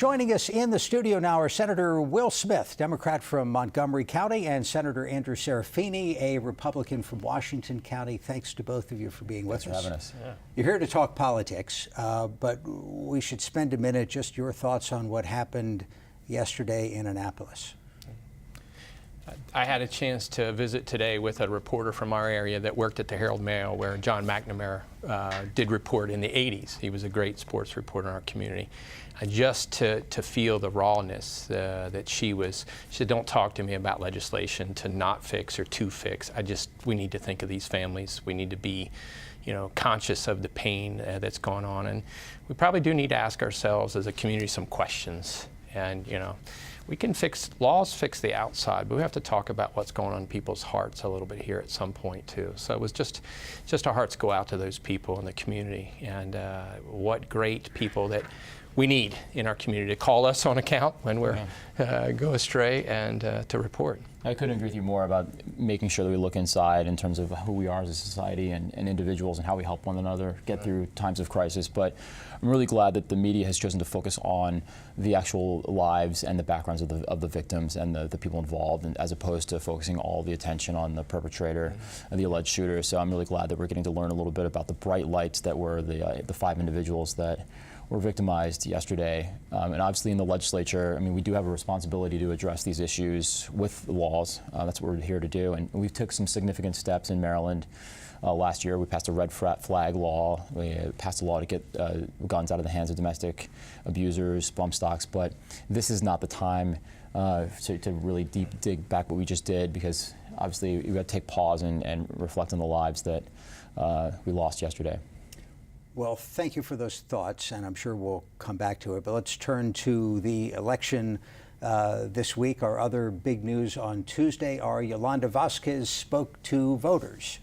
Joining us in the studio now are Senator Will Smith, Democrat from Montgomery County, and Senator Andrew Serafini, a Republican from Washington County. Thanks to both of you for being with us. Thanks for having us. Yeah. You're here to talk politics, but we should spend a minute, just your thoughts on what happened yesterday in Annapolis. I had a chance to visit today with a reporter from our area that worked at the Herald Mail, where John McNamara did report in the 80s. He was a great sports reporter in our community. Just to feel the rawness that she said, don't talk to me about legislation to not fix or to fix. We need to think of these families. We need to be, conscious of the pain that's gone on. And we probably do need to ask ourselves as a community some questions. And, we can fix the outside, but we have to talk about what's going on in people's hearts a little bit here at some point too. So it was just our hearts go out to those people in the community, and what great people that we need in our community to call us on account when we're go astray and to report. I couldn't agree with you more about making sure that we look inside in terms of who we are as a society and individuals and how we help one another get through times of crisis. But I'm really glad that the media has chosen to focus on the actual lives and the backgrounds of the victims and the people involved, and as opposed to focusing all the attention on the perpetrator and the alleged shooter. So I'm really glad that we're getting to learn a little bit about the bright lights that were the 5 individuals that were victimized yesterday. And obviously in the legislature, we do have a responsibility to address these issues with the laws. That's what we're here to do. And we took some significant steps in Maryland. Last year, we passed a red flag law. We passed a law to get guns out of the hands of domestic abusers, bump stocks. But this is not the time to really deep dig back what we just did, because obviously we got to take pause and reflect on the lives that we lost yesterday. Well, thank you for those thoughts, and I'm sure we'll come back to it. But let's turn to the election this week. Our other big news on Tuesday, our Yolanda Vasquez spoke to voters.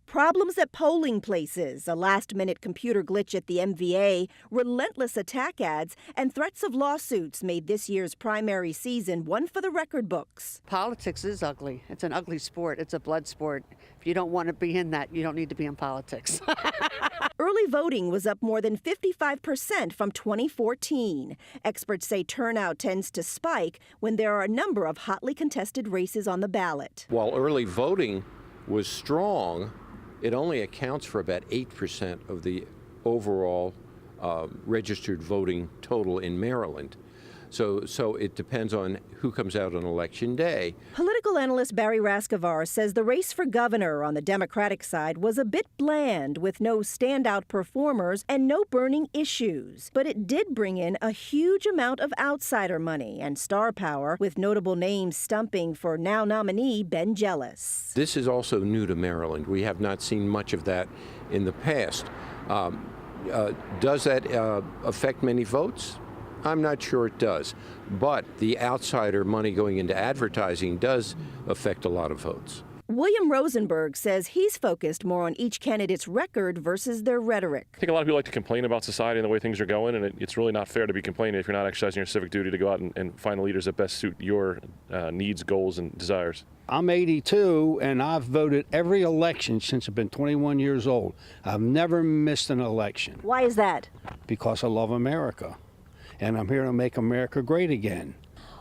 Problems at polling places, a last-minute computer glitch at the MVA, relentless attack ads, and threats of lawsuits made this year's primary season one for the record books. Politics is ugly. It's an ugly sport. It's a blood sport. If you don't want to be in that, you don't need to be in politics. Early voting was up more than 55% from 2014. Experts say turnout tends to spike when there are a number of hotly contested races on the ballot. While early voting was strong, it only accounts for about 8% of the overall registered voting total in Maryland. So it depends on who comes out on Election Day. Political analyst Barry Raskovar says the race for governor on the Democratic side was a bit bland, with no standout performers and no burning issues. But it did bring in a huge amount of outsider money and star power, with notable names stumping for now nominee Ben Jealous. This is also new to Maryland. We have not seen much of that in the past. Does that affect many votes? I'm not sure it does, but the outsider money going into advertising does affect a lot of votes. William Rosenberg says he's focused more on each candidate's record versus their rhetoric. I think a lot of people like to complain about society and the way things are going, and it's really not fair to be complaining if you're not exercising your civic duty to go out and find the leaders that best suit your needs, goals, and desires. I'm 82, and I've voted every election since I've been 21 years old. I've never missed an election. Why is that? Because I love America, and I'm here to make America great again.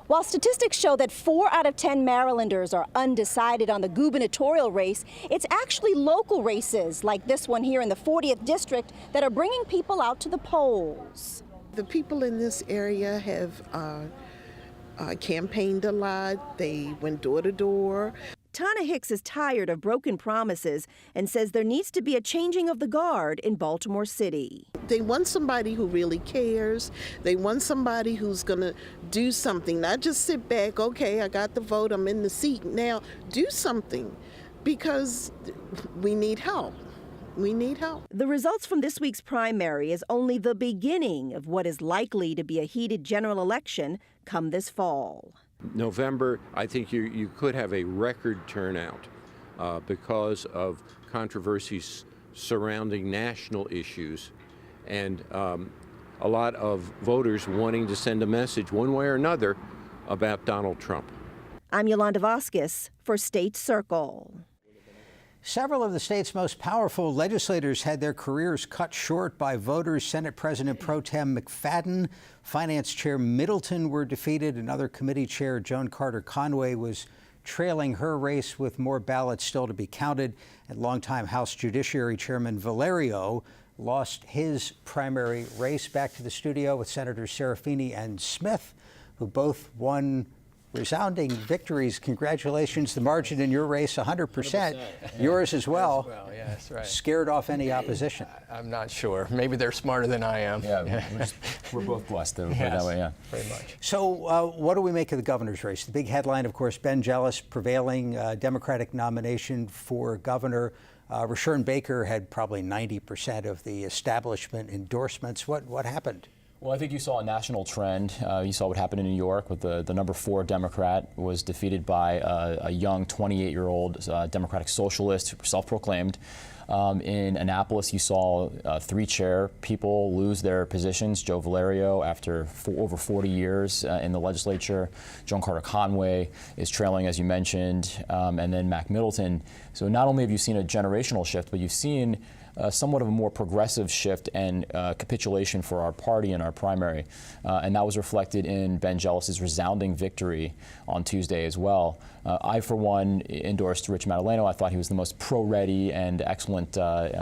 While statistics show that 4 out of 10 Marylanders are undecided on the gubernatorial race, it's actually local races like this one here in the 40th district that are bringing people out to the polls. The people in this area have campaigned a lot. They went door to door. Tana Hicks is tired of broken promises and says there needs to be a changing of the guard in Baltimore City. They want somebody who really cares. They want somebody who's going to do something, not just sit back, okay, I got the vote, I'm in the seat. Now, do something, because we need help. We need help. The results from this week's primary is only the beginning of what is likely to be a heated general election come this fall. November, I think you could have a record turnout because of controversies surrounding national issues and a lot of voters wanting to send a message one way or another about Donald Trump. I'm Yolanda Vasquez for State Circle. Several of the state's most powerful legislators had their careers cut short by voters. Senate President Pro Tem McFadden, Finance Chair Middleton were defeated. Another committee chair, Joan Carter Conway, was trailing her race with more ballots still to be counted. And longtime House Judiciary Chairman Valerio lost his primary race. Back to the studio with Senators Serafini and Smith, who both won resounding victories. Congratulations. The margin in your race, 100%. Yours as well. Yeah, that's right. Scared off any opposition. I'm not sure. Maybe they're smarter than I am. Yeah, we're both blessed to put it that way, yeah. Very much. So what do we make of the governor's race? The big headline, of course, Ben Jealous prevailing Democratic nomination for governor. Rashern Baker had probably 90% of the establishment endorsements. What happened? Well, I think you saw a national trend. You saw what happened in New York with the number 4 Democrat was defeated by a young 28-year-old Democratic socialist, self-proclaimed. In Annapolis, you saw 3 chair people lose their positions. Joe Valerio, after over 40 years in the legislature. Joan Carter Conway is trailing, as you mentioned, and then Mac Middleton. So not only have you seen a generational shift, but you've seen somewhat of a more progressive shift and capitulation for our party in our primary. And that was reflected in Ben Jealous's resounding victory on Tuesday as well. I, for one, endorsed Rich Madaleno. I thought he was the most pro-ready and excellent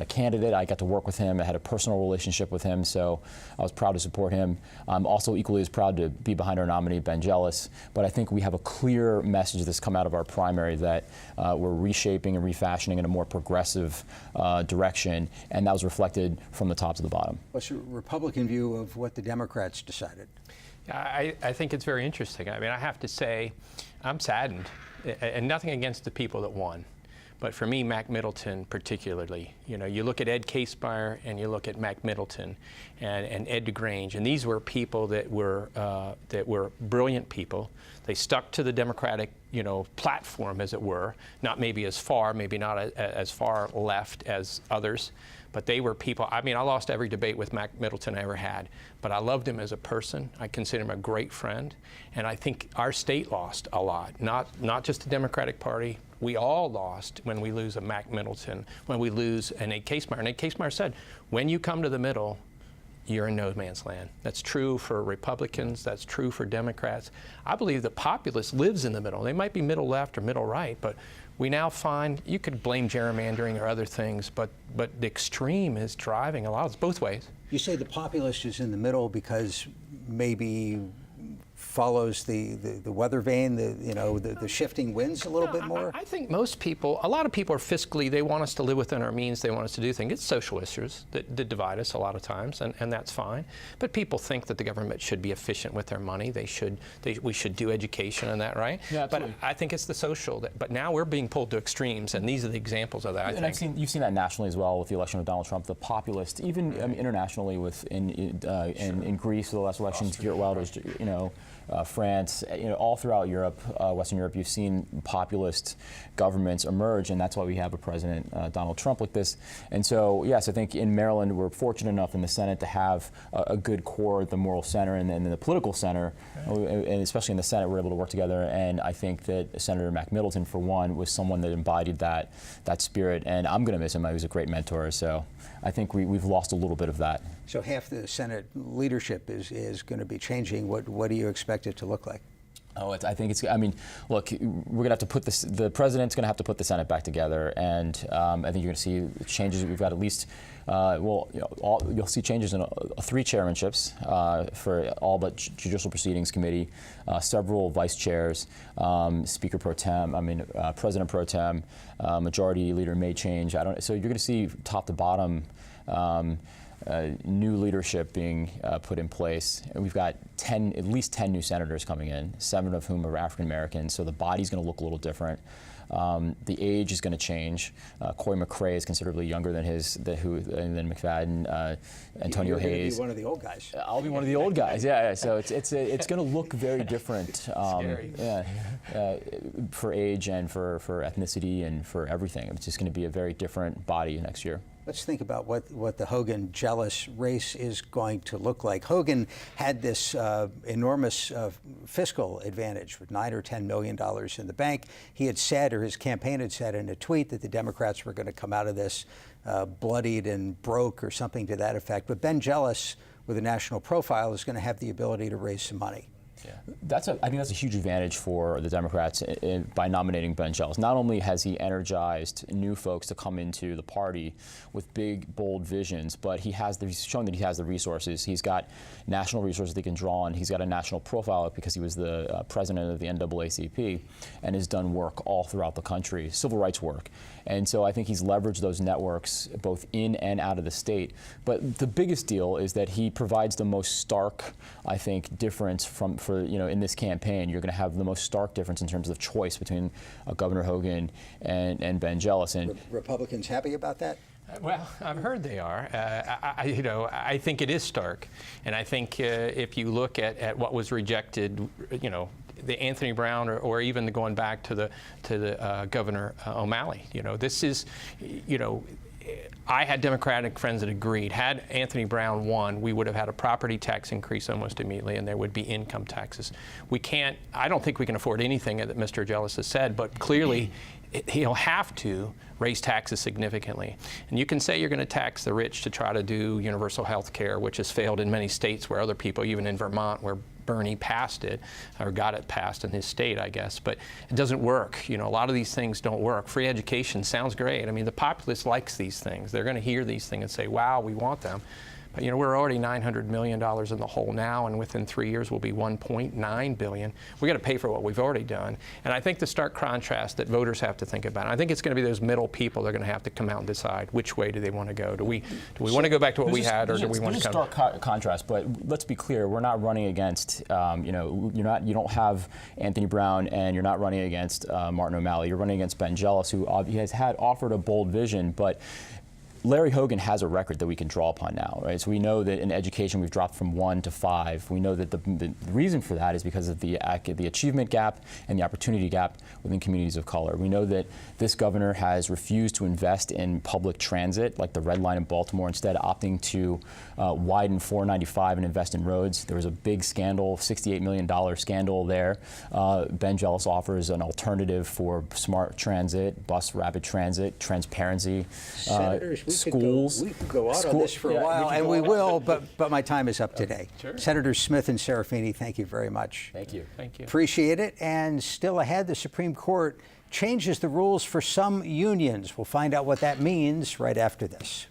candidate. I got to work with him. I had a personal relationship with him, so I was proud to support him. I'm also equally as proud to be behind our nominee, Ben Jealous. But I think we have a clear message that's come out of our primary that we're reshaping and refashioning in a more progressive direction, and that was reflected from the top to the bottom. What's your Republican view of what the Democrats decided? I think it's very interesting. I mean, I have to say, I'm saddened, and nothing against the people that won. But for me, Mac Middleton particularly, you know, you look at Ed Casemeyer and you look at Mac Middleton and Ed DeGrange, and these were people that were brilliant people. They stuck to the Democratic, you know, platform, as it were, not maybe as far, maybe not as far left as others, but they were people. I mean, I lost every debate with Mac Middleton I ever had, but I loved him as a person. I consider him a great friend, and I think our state lost a lot, not just the Democratic Party. We all lost when we lose a Mac Middleton, when we lose an Ed Casemeyer. And Ed Casemeyer said, when you come to the middle, you're in no man's land. That's true for Republicans. That's true for Democrats. I believe the populace lives in the middle. They might be middle left or middle right, but we now find, you could blame gerrymandering or other things, but the extreme is driving a lot. It's both ways. You say the populace is in the middle because maybe follows the weather vane, the shifting winds a little bit more? I think most people, a lot of people are fiscally, they want us to live within our means, they want us to do things. It's social issues that divide us a lot of times, and that's fine. But people think that the government should be efficient with their money. We should do education and that, right? Yeah, absolutely. But I think it's the social, but now we're being pulled to extremes, and these are the examples of that, I think. You've seen that nationally as well with the election of Donald Trump, the populist, even internationally in Greece, the last elections, Geert Wilders, France, all throughout Europe, Western Europe, you've seen populist governments emerge, and that's why we have a president, Donald Trump, like this. And so, yes, I think in Maryland, we're fortunate enough in the Senate to have a good core, the moral center, and then the political center, and especially in the Senate, we're able to work together. And I think that Senator Mac Middleton, for one, was someone that embodied that spirit, and I'm going to miss him. He was a great mentor, so I think we've lost a little bit of that. So half the Senate leadership is going to be changing. What do you expect it to look like? I think it's. I mean, look, we're going to have to put this. The president's going to have to put the Senate back together, and I think you're going to see changes. We've got at least. You'll see changes in 3 chairmanships for all but Judicial Proceedings Committee, several vice chairs, Speaker Pro Tem. President Pro Tem, Majority Leader may change. So you're going to see top to bottom. New leadership being put in place. And we've got at least 10 new senators coming in, 7 of whom are African Americans, so the body's going to look a little different. The age is going to change. Cory McCray is considerably younger than than McFadden. Antonio Hayes. You're going to be one of the old guys. I'll be one of the old guys. Yeah. So it's going to look very different. Scary. For age and for ethnicity and for everything. It's just going to be a very different body next year. Let's think about what the Hogan-Jealous race is going to look like. Hogan had this enormous fiscal advantage with $9 or $10 million in the bank. He had said, or his campaign had said in a tweet, that the Democrats were going to come out of this bloodied and broke or something to that effect. But Ben Jealous, with a national profile, is going to have the ability to raise some money. Yeah. I think that's a huge advantage for the Democrats by nominating Ben Jealous. Not only has he energized new folks to come into the party with big, bold visions, but he's shown that he has the resources. He's got national resources they can draw on. He's got a national profile because he was the president of the NAACP and has done work all throughout the country, civil rights work. And so I think he's leveraged those networks both in and out of the state. But the biggest deal is that he provides the most stark, I think, difference in this campaign. You're going to have the most stark difference in terms of choice between Governor Hogan and Ben Jealous. And Republicans happy about that? Well, I've heard they are. I think it is stark, and I think if you look at what was rejected, the Anthony Brown, or even going back to the Governor O'Malley. This is, I had Democratic friends that agreed. Had Anthony Brown won, we would have had a property tax increase almost immediately, and there would be income taxes. I don't think we can afford anything that Mr. Jealous has said, but clearly he'll have to raise taxes significantly. And you can say you're going to tax the rich to try to do universal health care, which has failed in many states where other people, even in Vermont, where Bernie passed it, or got it passed in his state, I guess, but it doesn't work. A lot of these things don't work. Free education sounds great. I mean, the populace likes these things. They're going to hear these things and say, wow, we want them. But we're already $900 million in the hole now, and within 3 years we'll be $1.9 billion. We got to pay for what we've already done. And I think the stark contrast that voters have to think about, I think it's going to be those middle people that are going to have to come out and decide which way do they want to go. Do we want to go back to what we had, or do we want to come? There's a stark contrast, but let's be clear: we're not running against. You don't have Anthony Brown, and you're not running against Martin O'Malley. You're running against Ben Jealous, who has offered a bold vision, but Larry Hogan has a record that we can draw upon now, right? So we know that in education we've dropped from 1 to 5. We know that the reason for that is because of the achievement gap and the opportunity gap within communities of color. We know that this governor has refused to invest in public transit, like the Red Line in Baltimore, instead opting to widen 495 and invest in roads. There was a big scandal, $68 million scandal there. Ben Jealous offers an alternative for smart transit, bus rapid transit, transparency. Senators, schools. We could go out on this for a while, and we will, but my time is up today. Sure. Senators Smith and Serafini, thank you very much. Thank you. Thank you. Appreciate it. And still ahead, the Supreme Court changes the rules for some unions. We'll find out what that means right after this.